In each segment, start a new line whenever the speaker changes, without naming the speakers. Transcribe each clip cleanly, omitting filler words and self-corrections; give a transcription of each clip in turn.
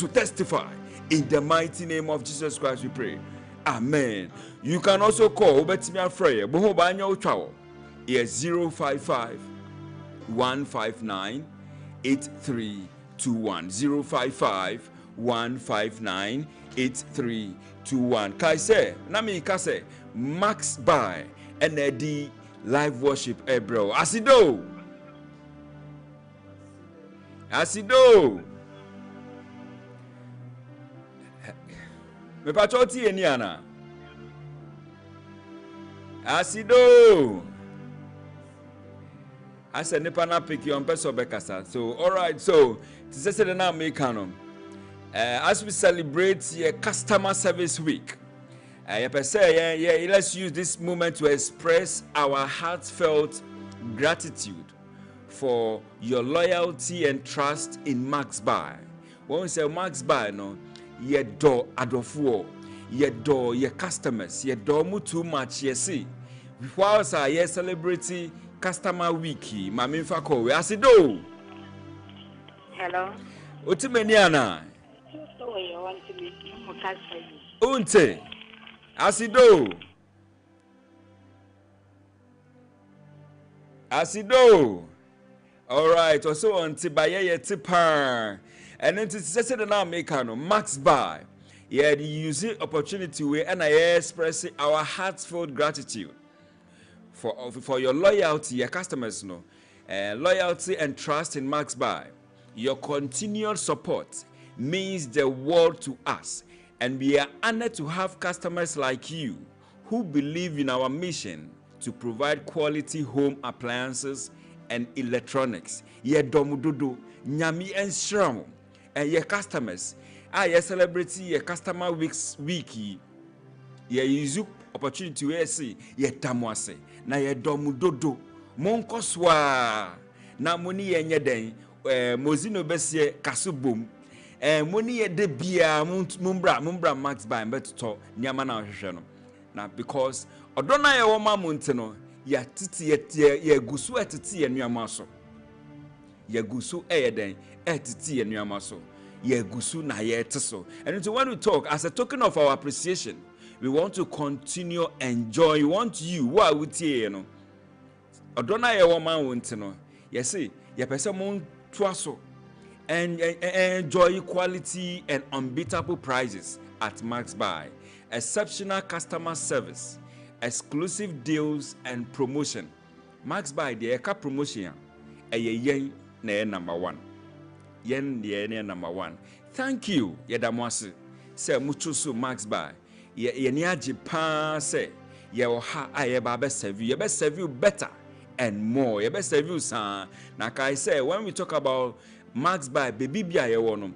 to testify. In the mighty name of Jesus Christ we pray. Amen. You can also call Obetimia Freya. Boho Banyo Chao. Yes, 055 159 8321. 055 159 8321. Kai say, Nami Kase, Max by NAD live worship, bro. Asido. Me pachoti eniana. Asido. I said nipa na pick you on person bekasa. So all right, so this is now make canon. As we celebrate your customer service week, let's use this moment to express our heartfelt gratitude for your loyalty and trust in Max Buy. When we say Max Buy, no, ye do adofo, ye do your customers, ye do mu too much. Ye see, whilst I celebrating customer week, Mami Fako, Asido.
Hello.
Utimeniana. Unte. Asido. All right. Also on Tibaye Tipar. And then to say that now make no Max Buy. Yeah, the using opportunity where and I express our heartfelt gratitude for your loyalty, your customers know, loyalty and trust in Max Buy. Your continued support means the world to us, and we are honored to have customers like you who believe in our mission to provide quality home appliances and electronics. Ye domudodo nyami and shram and your customers. Ye celebrate your customer week. Ye use opportunity we see ye tamwase na ye domudodo monkoswa na moni ye nyeden mozino besie kasubom moni ye de bia mumbra Max Buy beto nyama na hwehwe no na because odona ye wo mamunte no ya titi ye gusu etiti ye nuama so ye gusu eyeden etiti ye nuama so ye gusu na ye teso. And so when we talk as a token of our appreciation, we want to continue enjoy. We want you who are with you, know. Odona ye woman won't know. You see, your person won't trust and enjoy quality and unbeatable prices at Max Buy. Exceptional customer service, exclusive deals and promotion. Max Buy the eka promotion yen na number one. Yen the number one. Thank you, Yedamwasi. Say muchusu Max Buy. Ye niaji pa say ye ha aye ba be serve you better and more. Ye be serve you san. Na kai say when we talk about Max Buy baby bia ye wono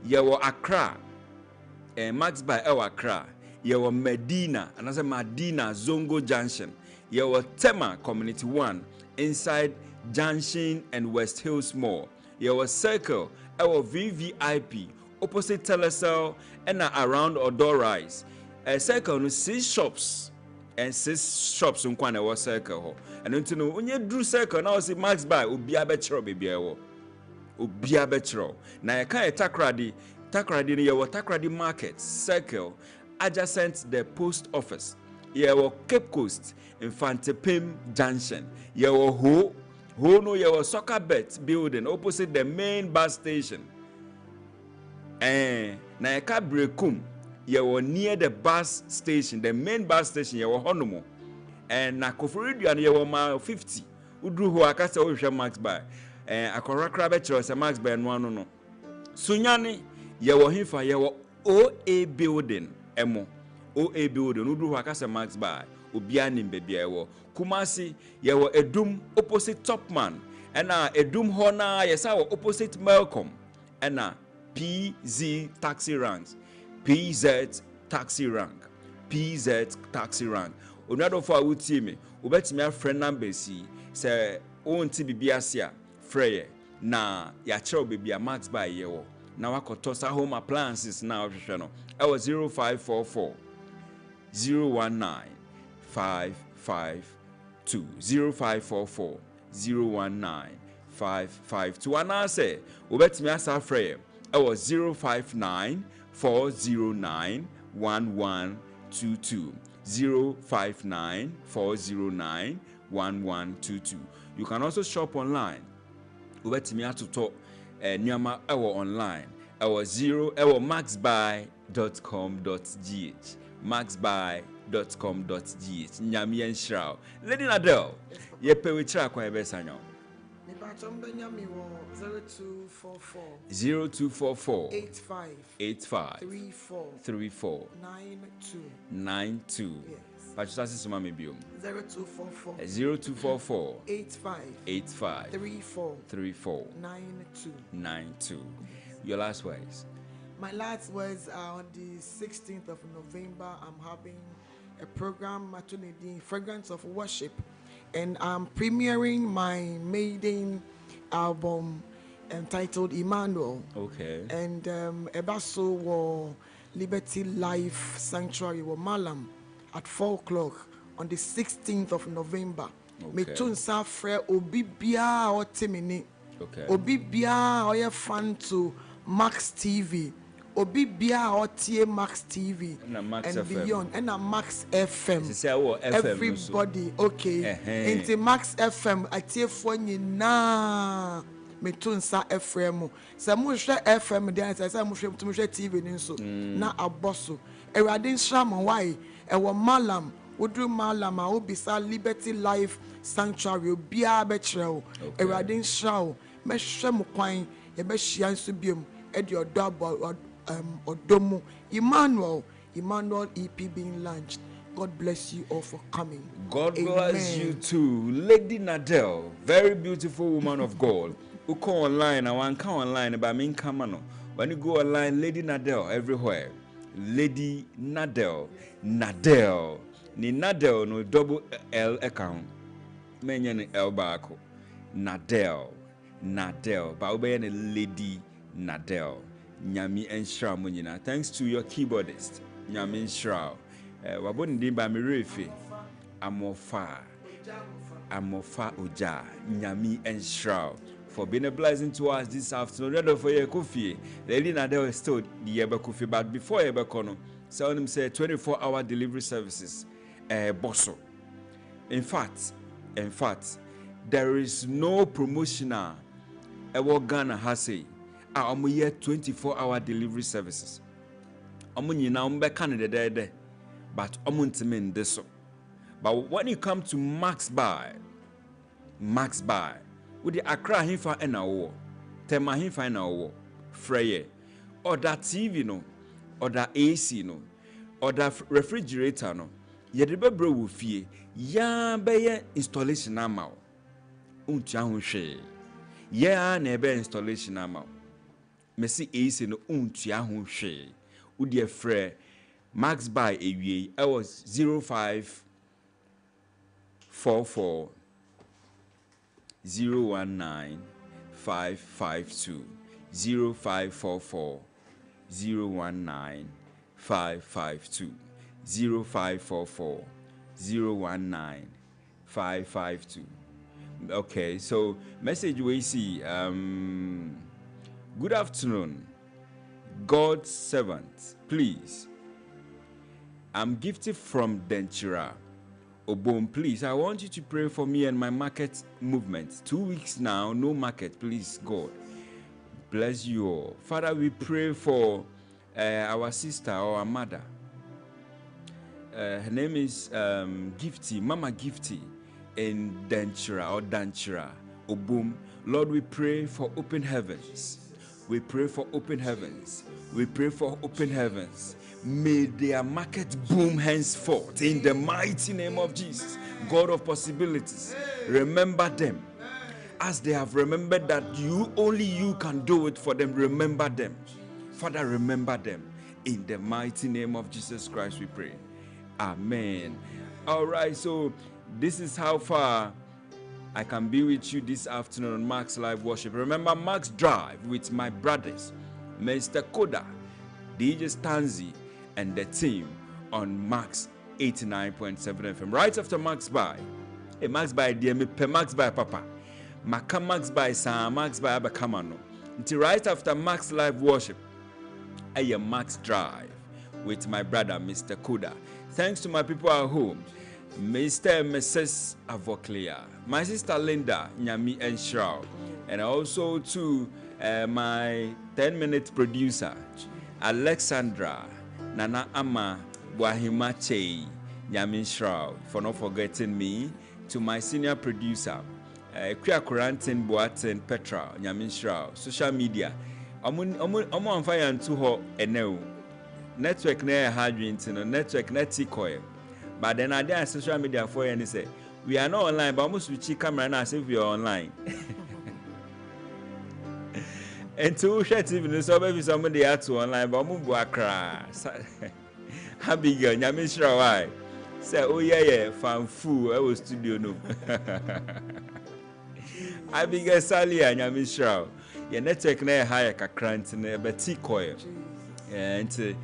ye wo Accra Max Buy Accra ye wo Medina and as Medina Zongo Junction ye wo Tema Community 1 inside Junction and West Hills Mall ye wo Circle VVIP opposite Telecel and around Odor Rise. Circle no 6 shops and 6 shops on kwana wa circle ho. And until no onye drew circle now see Max Buy obi abetro baby ewo. Obi abetro. Na ye kan takradi no ye wo takradi market circle adjacent the post office. Ye wo Cape Coast Infantepim Junction. Ye wo ho no ye wo soccer bet building opposite the main bus station. Na ye ka brekum ye were near the bus station, the main bus station, ye were honomo. And na Koforidian ye were mile 50. Udru who akasa o Max Buy. Akora krabetro se Max Buy no. Sunyani ye were hifa ye were OA building emo. OA building udru who akasa Max Buy. Obiani mbebia ye were. Kumasi ye were Edum opposite Topman. And Edum Hona ye sa opposite Malcolm. And PZ taxi ranks. PZ taxi rank. PZ taxi rank. Onado for wuti me. Ubetimi a friend number si say onti bibiasia freye na ya chero bibia Max Buy yewo. Na wakotosa home appliances na ohwehwe no. I was 0544 019 552 0544 019 552. Ana say ubetimi asa freye was 059 409 1122. 059 409 1122. You can also shop online. Ubetimi atoto nyama ewo online. Ewo maxbuy.com.gh. maxbuy.com.gh. Nyami enshraw. Lady Nadel, yepe wichira kwa ebesanyo. 0244 85 34 92. Pachutasi suma mebium 0244 85 34 92. Your last words.
My last words are on the 16th of November. I'm having a program, Matunidi, Fragrance of Worship, and I'm premiering my maiden album entitled Emmanuel.
Okay.
And Ebaso wo Liberty Life Sanctuary wo Malam at 4 o'clock on the 16th of November. Me tun sa fre obi bia o temini.
Okay.
Obi bia o ye fan to Max TV. Obi bia o tie Max TV
and
FM. Beyond and Max FM. Everybody okay. Into Max FM atie fo nyina. Me tun sa FM. Sa mo hwe FM dey sa mo hwe TV ni nso na aboso. Ewade nsra mo why e wo malam wodru malam a obisa Liberty Life Sanctuary obia be kire o. Ewade nsra o me hwe mo kwan ye be hia nso biem e de odo odomu Emmanuel EP being launched. God bless you all for coming.
God bless you too. Lady Nadel, very beautiful woman of God. Who call online, I want come online, but I mean come on. When you go online, Lady Nadel everywhere. Lady Nadel. Nadel. Ni Nadel no double L account. Menya ni L bako. Nadel. Nadel. But obey ni Lady Nadel. Nyami enshra munyina. Thanks to your keyboardist. Nyami enshra. Waboni dimba mirefi. Amofa Uja. Nyami enshra. For being a blessing to us this afternoon. Ready for your coffee. Lady Nadel is still the Yeba coffee, but before Yeba Kono, sound him say 24-hour delivery services. Bosso. In fact, there is no promotional Ghana has say. I'm here 24-hour delivery services. I'm Canada there, but I'm this. But when you come to Max Buy, with the Accra Hinfa and our Tema Hinfa and our Freye, or that TV no, or that AC no, or that refrigerator no, ye de bebro wo fie, ya be installation amao. Untia ho hwe. Ya na be installation amao. Mesi AC no untia ho hwe. Wo de frɛ Max Buy ewie, I was 0544 019 552 0544 019 552 0544 019 552. Okay, so message we see. Good afternoon, God's servant. Please, I'm gifted from Denchira. Obom, please, I want you to pray for me and my market movement. 2 weeks now, no market, please, God. Bless you all. Father, we pray for our sister or our mother. Her name is Gifty, Mama Gifty in Danchira, Obom. Lord, we pray for open heavens. We pray for open heavens. We pray for open heavens. May their market boom henceforth in the mighty name of Jesus. God of possibilities, remember them as they have remembered that only you can do it for them. Remember them. Father, remember them. In the mighty name of Jesus Christ we pray. Amen. All right, so this is how far I can be with you this afternoon on Max Live Worship. Remember Max Drive with my brothers, Mr. Koda, DJ Stanzi, and the team on Max89.7 FM. Right after Max Buy. Hey, Max Buy, dear me, Max Buy, Papa. Maka Max Buy, Sa, Max Buy, Abakamano. Until right after Max Live Worship, I am Max Drive with my brother, Mr. Koda. Thanks to my people at home, Mr. and Mrs. Avoclea, my sister Linda, Nyami and Shroud, and also to my 10-minute producer, Alexandra, Nana Ama, Wahimache, Nyami Shroud, for not forgetting me, to my senior producer, Kria Corantin Boatin Petra, Nyami Shroud, social media. I'm fire and to her and network near Hadrian, network netikoy. But then I did social media for you and say, we are not online, but almost with your camera and as if we are online. And to share even so maybe somebody had to online, but I'm going to cry. Happy girl, Nyami Shroud, why? Say, oh yeah, fan fool, I was studio no. I began Sally and Nyami Shroud. Your network near higher crant and a betty coil. And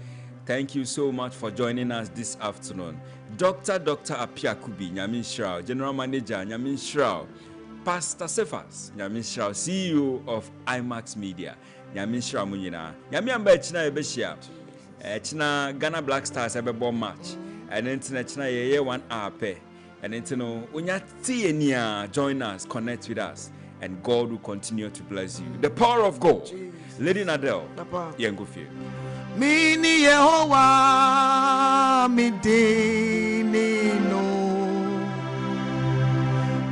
thank you so much for joining us this afternoon. Dr. Apia Kubi, Nyami Shroud, General Manager, Nyami Shroud, Pastor Cephas, Nyami Shroud, CEO of IMAX Media, Nyami Shroud Munina, Nyami Amba China Ebeshia, China Ghana Black Stars Ebebo match, and then China Ye 1 hour pay, and then Unya Tienia, join us, connect with us. And God will continue to bless you. The power of God. Jesus. Lady Nadel, Yengufie.
Mini Yehovah, mi dini no.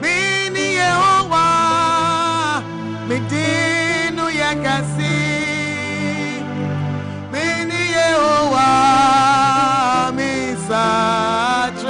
Mini Yehovah, mi dino yakasi. Mini Yehovah, mi satrada.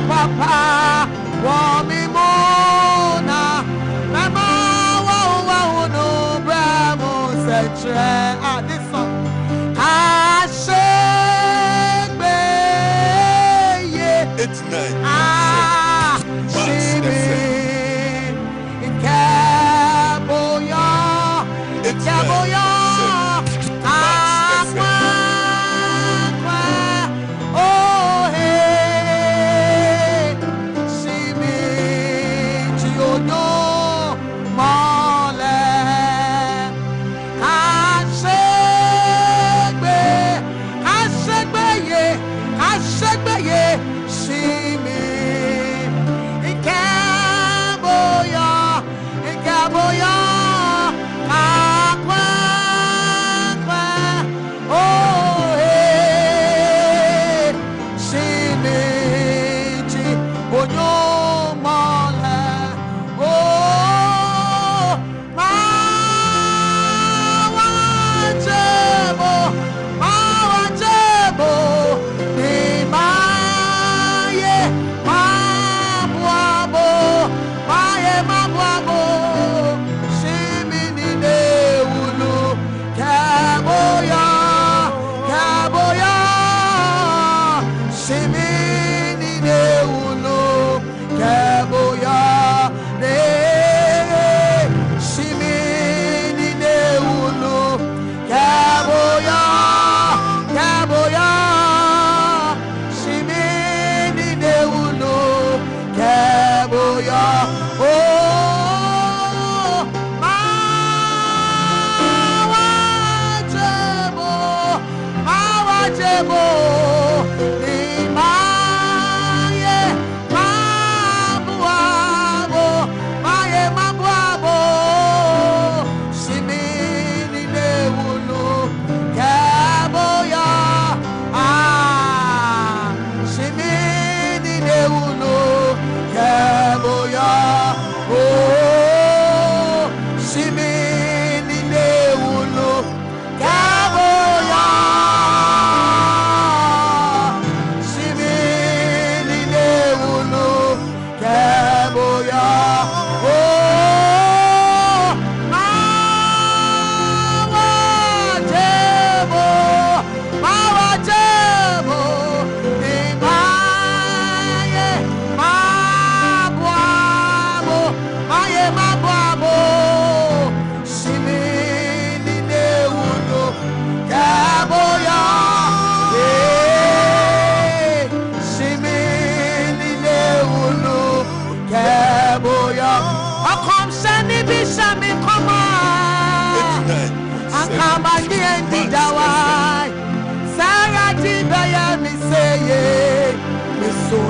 Papa, Wami Mona, Mama, wow, no, Bravo, Centre, this song. It's nice. Boya,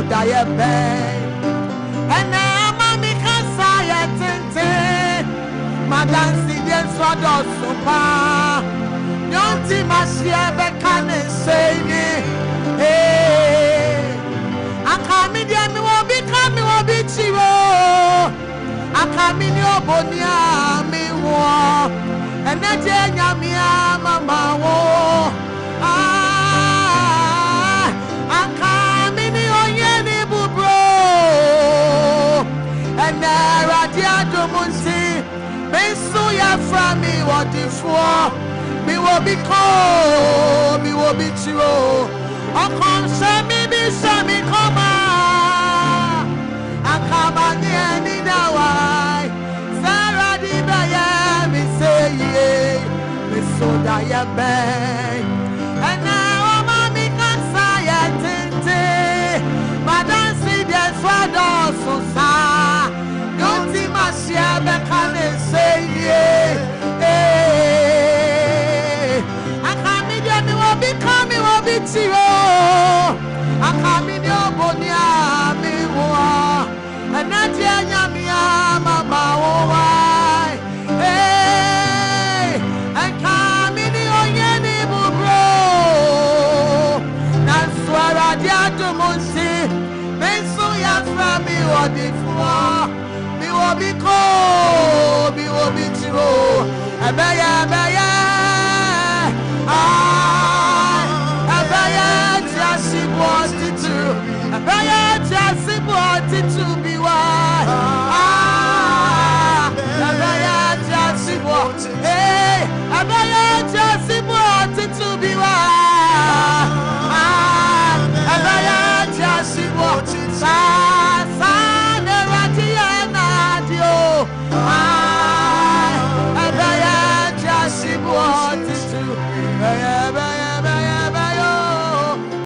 die bay. And now mommy can say it. Madam Sidian Swado Sopa. Yonti Masia Bekan say hey. I come in there, me will be coming, will be chivo. I come in your bonia, me war. And that Yamia Mama wo. I come in your Yenny Bubro. And there I did to Munsi. Bensuya from me, what if war? Me will be cold, me will be chivo. I come say me be say me come on. I come on the end in the way. Sarah di baye me say ye. Me so die bay. And now mommy can say it. Madam see there's what also sa. Don't see my share be can say ye. I come in there me will be coming will be zero. I come in your bonia, me wa, and not Yamia, Mama, why? Hey, I come in your Yenny bro. That's why I did to Munsi. Bensuya from me, what before. Me will be cold, me will be true. I